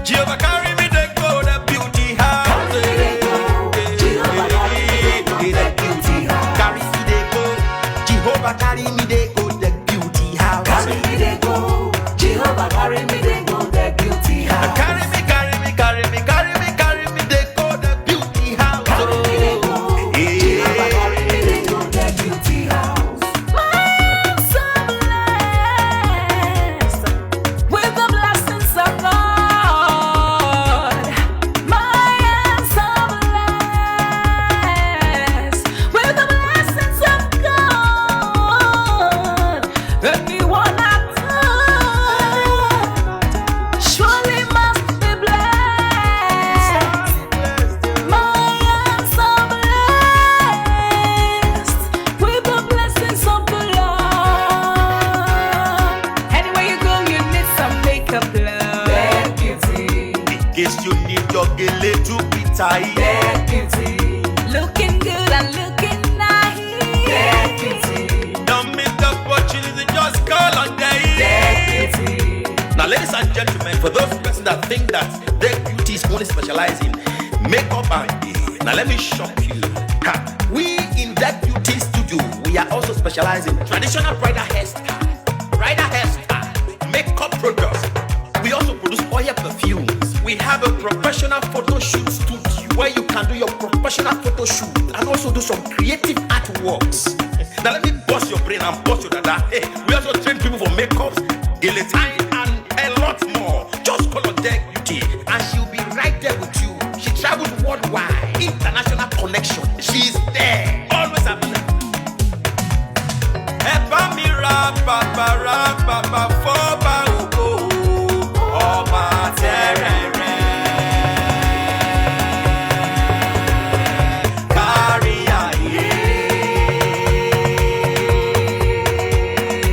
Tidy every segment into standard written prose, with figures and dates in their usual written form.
Jehovah carry me they go the beauty house. Jehovah carry me they go the beauty house. Carry me they go. Jehovah carry me they go the beauty house. Carry me they go. Jehovah carry me they go the beauty house. Carry me, carry me, carry me, carry me, carry me they go the beauty house. Carry me they go. Jehovah carry me they go the beauty house. My hands are blessed with the blessings of God. My hands are blessed with the blessings of God. Anyone I touch surely must be blessed. My hands are blessed with the blessings of the Lord. Anywhere you go, you need some makeup, love. That beauty. In case you need your gele to be tied. That beauty. Looking good and looking That nice. beauty. Don't miss the opportunity, just call on That day. beauty. Now, ladies and gentlemen, for those persons that think that their beauty is only specialized in makeup and hair, now let me shock you. Ha, we in that beauty studio, we are also specialized in traditional bridal hairstyle, makeup products. We also produce oil perfumes. We have a professional photo shoot studio where you can do your professional photo shoot and also do some creative artworks. Now let me bust your brain and bust your dada. Hey, we also train people for makeups, guillotine, and a lot more. Just call on Deck Beauty and she'll be right there with you. She travels worldwide, international connection. She's there, always happy.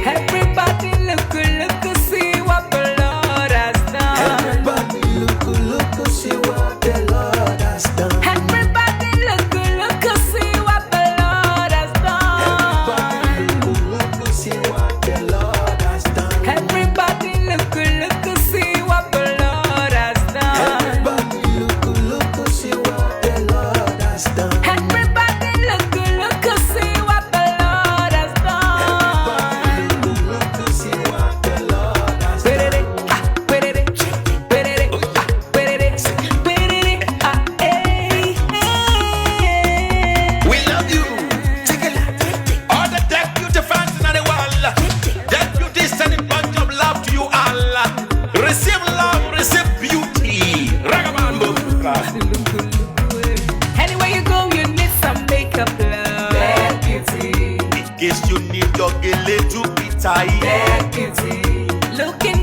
Everybody look, see what the Lord has done. Everybody look, see what the Lord has done. Everybody look, see what the Lord has done. Everybody look, see what the Lord has done. Everybody look, see what the Lord has done. Everybody look, see what the Lord has done. Everybody look, see what the Lord has done. Look, see what the Lord has Put done. it in, put it in, put it in, put it in, put it in, We love you. Take a look. All the Deck Beauty fans in the world. Deck Beauty is sending bunch of love to you all. Receive love, receive beauty. Ragabambo. Anywhere you go, you need some makeup, love. That beauty. In case you need your gele to be tied. That beauty. Looking